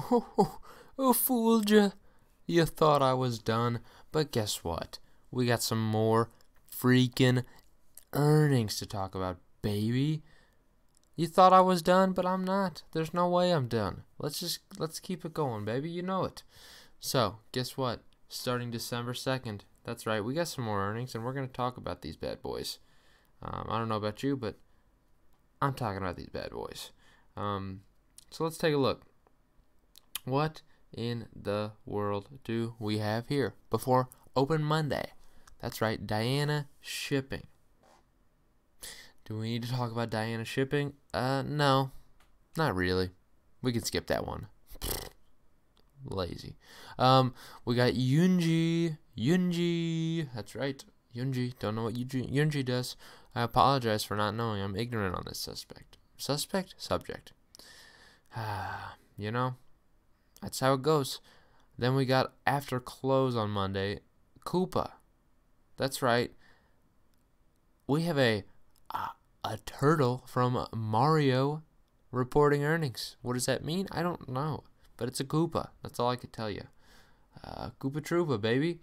Oh, fooled ya. You thought I was done, but guess what? We got some more freaking earnings to talk about, baby. You thought I was done, but I'm not. There's no way I'm done. Let's keep it going, baby. You know it. So, guess what? Starting December 2nd. That's right. We got some more earnings, and we're going to talk about these bad boys. I don't know about you, but I'm talking about these bad boys. So let's take a look. What in the world do we have here before Open Monday? That's right, Diana Shipping. Do we need to talk about Diana Shipping? No, not really. We can skip that one. Lazy. We got Yunji. That's right, Yunji. Don't know what Yunji does. I apologize for not knowing. I'm ignorant on this subject. Subject. You know, that's how it goes. Then we got after close on Monday, Koopa. That's right. We have a turtle from Mario reporting earnings. What does that mean? I don't know, but it's a Koopa. That's all I could tell you. Koopa Troopa, baby.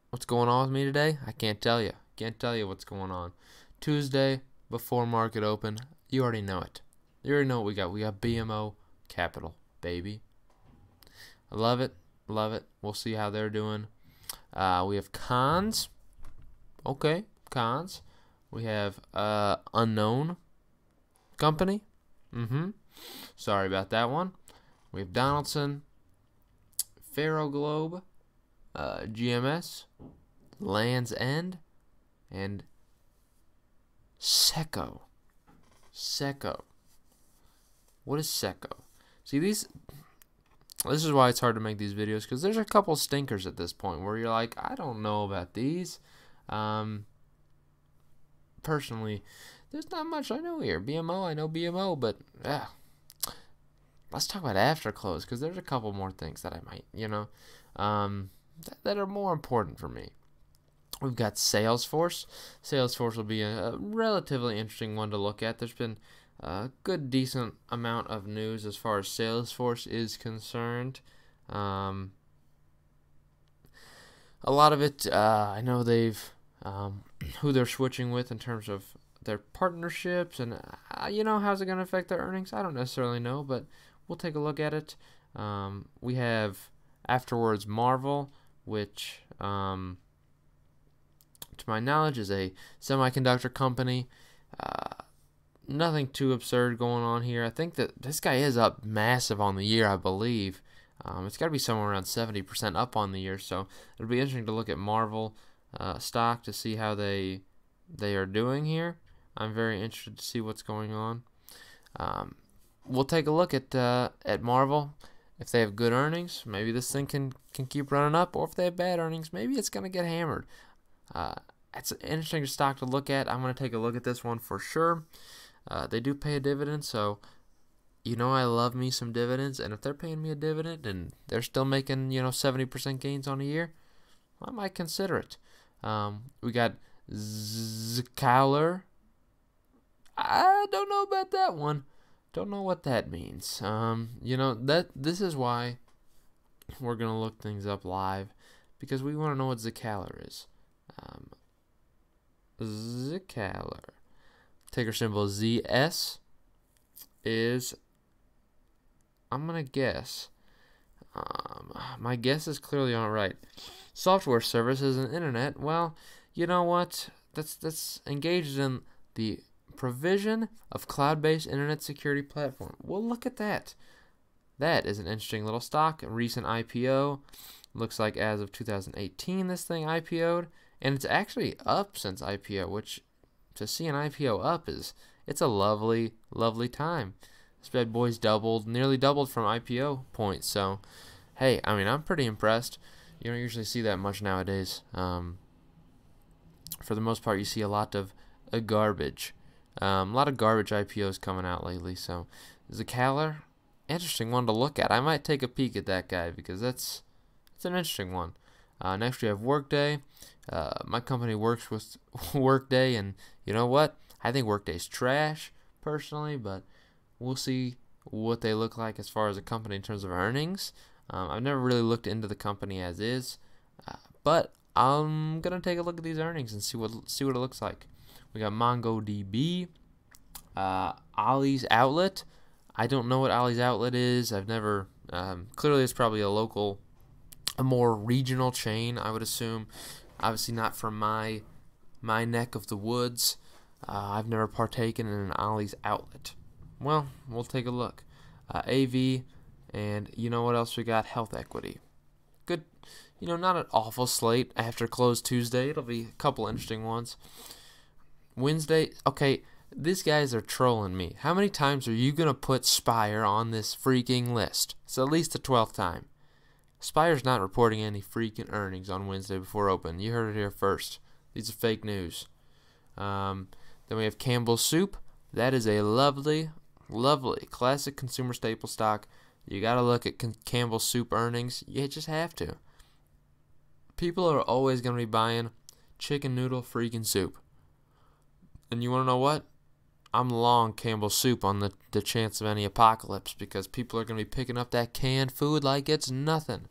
What's going on with me today? I can't tell you. Can't tell you what's going on. Tuesday before market open. You already know it. You already know what we got. We got BMO Capital, baby. I love it. Love it. We'll see how they're doing. We have Cons. Okay, Cons. We have Unknown Company. Sorry about that one. We have Donaldson, Faro Globe, GMS, Land's End, and Seco. What is Seco? See, this is why it's hard to make these videos, because there's a couple stinkers at this point where you're like, I don't know about these. Personally, there's not much I know here. BMO, I know BMO, but let's talk about after close, because there's a couple more things that I might, that are more important for me. We've got Salesforce. Salesforce will be a relatively interesting one to look at. There's been a good, decent amount of news as far as Salesforce is concerned. A lot of it, I know they've, who they're switching with in terms of their partnerships, and how's it going to affect their earnings? I don't necessarily know, but we'll take a look at it. We have afterwards Marvell, which, to my knowledge, is a semiconductor company. Nothing too absurd going on here. I think that this guy is up massive on the year, I believe. It's got to be somewhere around 70% up on the year, so it'll be interesting to look at Marvell stock to see how they are doing here. I'm very interested to see what's going on. We'll take a look at Marvell. If they have good earnings, maybe this thing can keep running up, or if they have bad earnings, maybe it's going to get hammered. It's an interesting stock to look at. I'm going to take a look at this one for sure. They do pay a dividend, so I love me some dividends, and if they're paying me a dividend and they're still making 70% gains on a year, I might consider it. We got Zscaler. I don't know about that one. Don't know what that means. This is why we're gonna look things up live, because we want to know what Zscaler is. Zscaler. Ticker symbol ZS is, I'm gonna guess. My guess is clearly not right. Software services and internet. Well, you know what? That's engaged in the provision of cloud-based internet security platform. Well, look at that. That is an interesting little stock. A recent IPO. Looks like as of 2018 this thing IPO'd, and it's actually up since IPO, which to see an IPO up it's a lovely time. This bad boy's nearly doubled from IPO points. So, hey, I mean, I'm pretty impressed. You don't usually see that much nowadays. For the most part, you see a lot of garbage. A lot of garbage IPOs coming out lately. So, Zscaler, interesting one to look at. I might take a peek at that guy, because it's an interesting one. Next, we have Workday. My company works with Workday, and you know what? I think Workday's trash, personally, but We'll see what they look like as far as a company in terms of earnings. I've never really looked into the company as is, but I'm gonna take a look at these earnings and see what it looks like. We got MongoDB, Ollie's Outlet. I don't know what Ollie's Outlet is. I've never. Clearly, it's probably a more regional chain, I would assume. Obviously, not from my neck of the woods. I've never partaken in an Ollie's Outlet. Well, we'll take a look. AV, and you know what else we got? Health Equity. Good, not an awful slate after close Tuesday. It'll be a couple interesting ones. Wednesday, okay, these guys are trolling me. How many times are you going to put Spire on this freaking list? It's at least the 12th time. Spire's not reporting any freaking earnings on Wednesday before open. You heard it here first. These are fake news. Then we have Campbell's Soup. That is a lovely classic consumer staple stock. You got to look at Campbell's Soup earnings. You just have to. People are always going to be buying chicken noodle freaking soup. And you want to know what? I'm long Campbell's Soup on the chance of any apocalypse, because people are going to be picking up that canned food like it's nothing.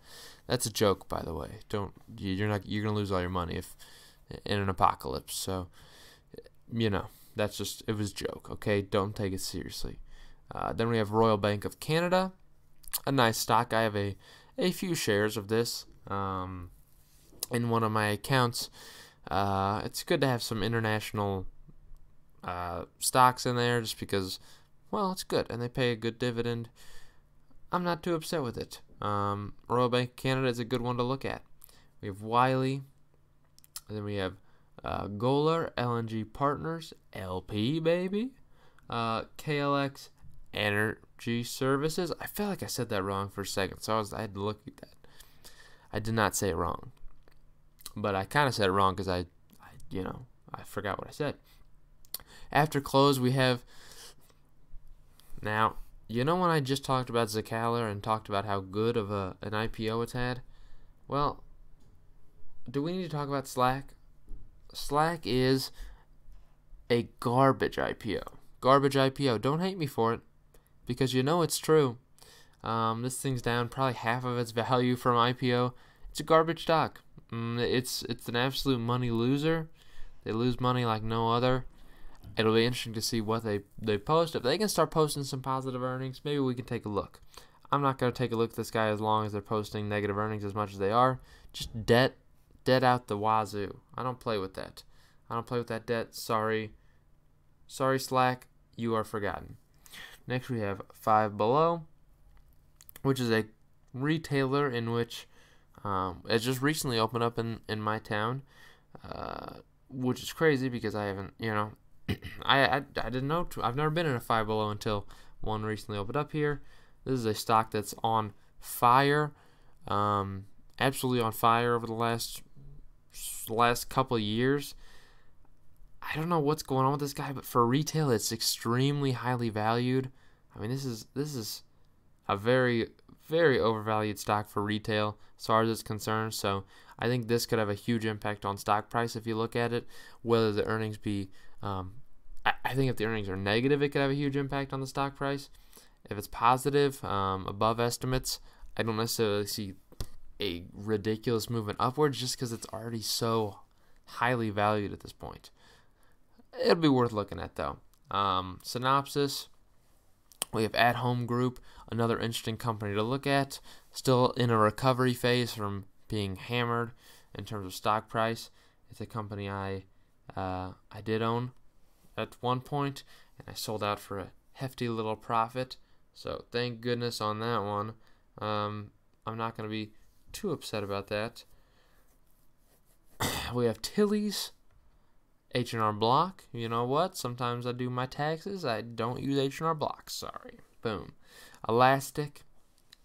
That's a joke, by the way. You're going to lose all your money if in an apocalypse. So, that's just, it was a joke, okay? Don't take it seriously. Then we have Royal Bank of Canada, a nice stock. I have a few shares of this in one of my accounts. It's good to have some international stocks in there just because, well, it's good and they pay a good dividend. I'm not too upset with it. Royal Bank of Canada is a good one to look at. We have Wiley, and then we have Golar LNG Partners, LP, baby. KLX Energy Services. I feel like I said that wrong for a second, so I had to look at that. I did not say it wrong, but I kind of said it wrong because I forgot what I said. After close, we have, now, when I just talked about Zscaler and talked about how good of an IPO it's had? Well, do we need to talk about Slack? Slack is a garbage IPO. Garbage IPO. Don't hate me for it, because it's true. This thing's down probably half of its value from IPO. It's a garbage stock. It's an absolute money loser. They lose money like no other. It'll be interesting to see what they post. If they can start posting some positive earnings, maybe we can take a look. I'm not going to take a look at this guy as long as they're posting negative earnings as much as they are. Just debt out the wazoo. I don't play with that. I don't play with that debt. Sorry, Slack, you are forgotten. Next we have Five Below, which is a retailer in which it just recently opened up in my town, which is crazy because I haven't, I didn't know. I've never been in a Five Below until one recently opened up here. This is a stock that's on fire, absolutely on fire over the last couple of years. I don't know what's going on with this guy, but for retail, it's extremely highly valued. I mean, this is a very, very overvalued stock for retail as far as it's concerned. So I think this could have a huge impact on stock price if you look at it. Whether the earnings be, I think if the earnings are negative, it could have a huge impact on the stock price. If it's positive, above estimates, I don't necessarily see a ridiculous movement upwards just because it's already so highly valued at this point. It'll be worth looking at, though. Synopsys, we have At Home Group, another interesting company to look at. Still in a recovery phase from being hammered in terms of stock price. It's a company I did own at one point, and I sold out for a hefty little profit. So thank goodness on that one. I'm not going to be too upset about that. We have Tilly's, H&R Block. You know what? Sometimes I do my taxes. I don't use H&R Block. Sorry. Boom. Elastic.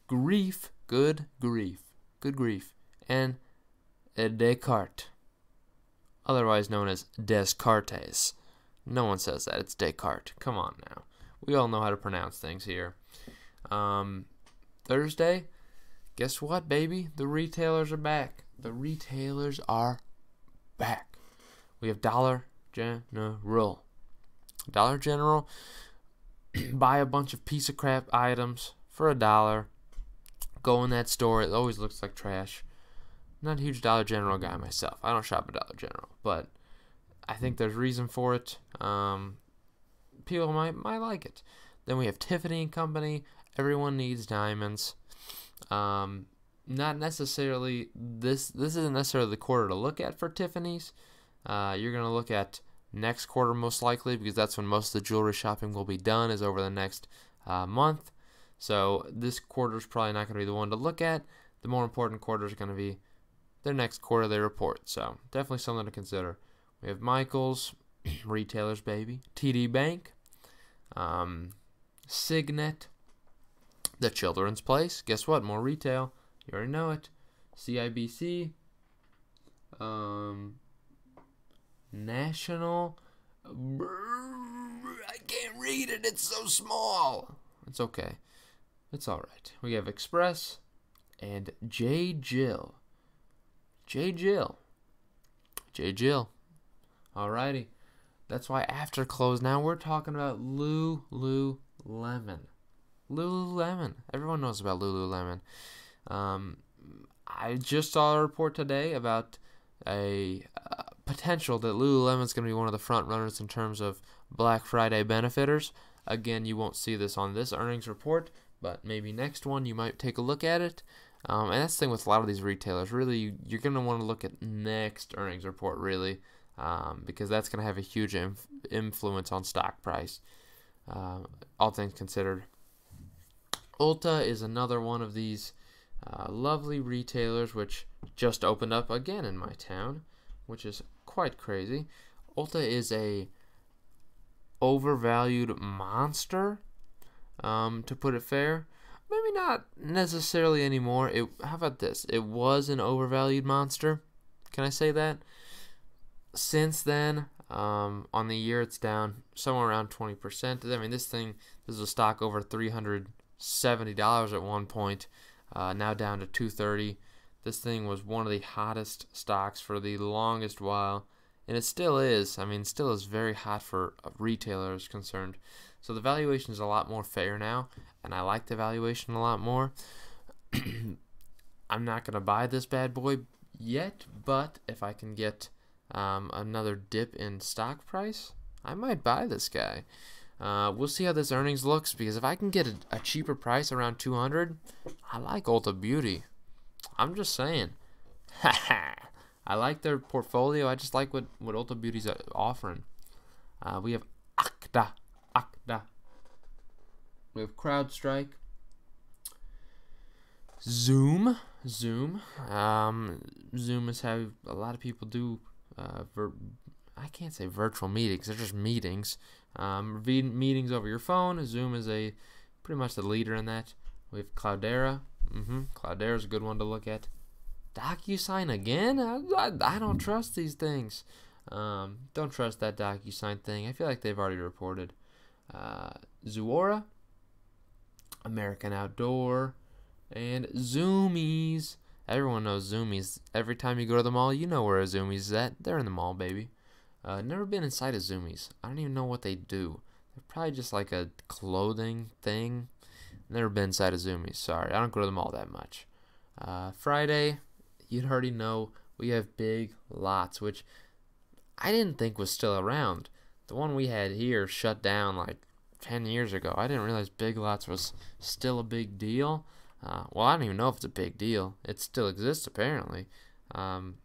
Grief. Good grief. And Descartes, otherwise known as Descartes. No one says that. It's Descartes. Come on now. We all know how to pronounce things here. Thursday, guess what, baby? The retailers are back. We have Dollar General. Dollar General, buy a bunch of piece of crap items for $1. Go in that store. It always looks like trash. Not a huge Dollar General guy myself. I don't shop at Dollar General, but I think there's reason for it. People might like it. Then we have Tiffany and Company. Everyone needs diamonds. Not necessarily this isn't necessarily the quarter to look at for Tiffany's. You're gonna look at next quarter most likely, because that's when most of the jewelry shopping will be done, is over the next month. So this quarter is probably not going to be the one to look at. The more important quarter is going to be their next quarter they report. So definitely something to consider. We have Michaels, retailers, baby. TD Bank, Signet, The Children's Place. Guess what? More retail. You already know it. CIBC, National. I can't read it. It's so small. It's okay. It's all right. We have Express and J. Jill. J. Jill. J. Jill. Alrighty. That's why after close, now we're talking about Lululemon. Lululemon. Everyone knows about Lululemon. I just saw a report today about a potential that Lululemon's going to be one of the front runners in terms of Black Friday benefiters. Again, you won't see this on this earnings report, but maybe next one you might take a look at it. And that's the thing with a lot of these retailers. Really, you're going to want to look at next earnings report, really, because that's going to have a huge influence on stock price, all things considered. Ulta is another one of these lovely retailers which just opened up again in my town, which is quite crazy. Ulta is a overvalued monster, to put it fair. Maybe not necessarily anymore. How about this? It was an overvalued monster. Can I say that? Since then, on the year, it's down somewhere around 20%. I mean, this is a stock over $370 at one point, now down to $230. This thing was one of the hottest stocks for the longest while, and it still is. I mean, still is very hot for retailers concerned. So the valuation is a lot more fair now, and I like the valuation a lot more. I'm not going to buy this bad boy yet, but if I can get another dip in stock price, I might buy this guy. We'll see how this earnings looks, because if I can get a cheaper price around $200, I like Ulta Beauty. I'm just saying. I like their portfolio. I just like what Ulta Beauty's offering. We have Akda. We have CrowdStrike. Zoom. Zoom is how a lot of people do. I can't say virtual meetings. They're just meetings. Meetings over your phone. Zoom is pretty much the leader in that. We have Cloudera. Cloudera is a good one to look at. DocuSign again? I don't trust these things. Don't trust that DocuSign thing. I feel like they've already reported. Zuora, American Outdoor, and Zoomies. Everyone knows Zoomies. Every time you go to the mall, you know where a Zoomies is at. They're in the mall, baby. Never been inside a Zoomies. I don't even know what they do. They're probably just like a clothing thing. Never been inside a Zoomies. Sorry, I don't go to the mall that much. Friday, you'd already know we have Big Lots, which I didn't think was still around. The one we had here shut down like 10 years ago. I didn't realize Big Lots was still a big deal. Well, I don't even know if it's a big deal. It still exists, apparently. I'm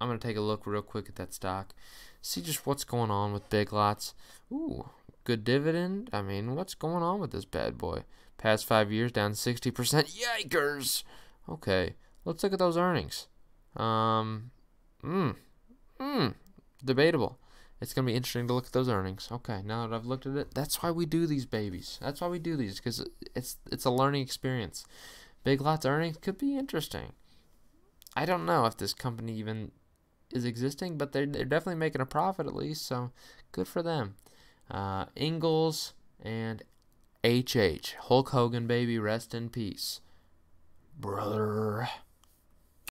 going to take a look real quick at that stock. See just what's going on with Big Lots. Ooh, good dividend. I mean, what's going on with this bad boy? Past 5 years, down 60%. Yikers! Okay, let's look at those earnings. Debatable. It's going to be interesting to look at those earnings. Okay, now that I've looked at it, that's why we do these babies. That's why we do these, because it's a learning experience. Big Lots earnings could be interesting. I don't know if this company even is existing, but they're definitely making a profit at least, so good for them. Ingalls and HH. Hulk Hogan, baby, rest in peace. Brother.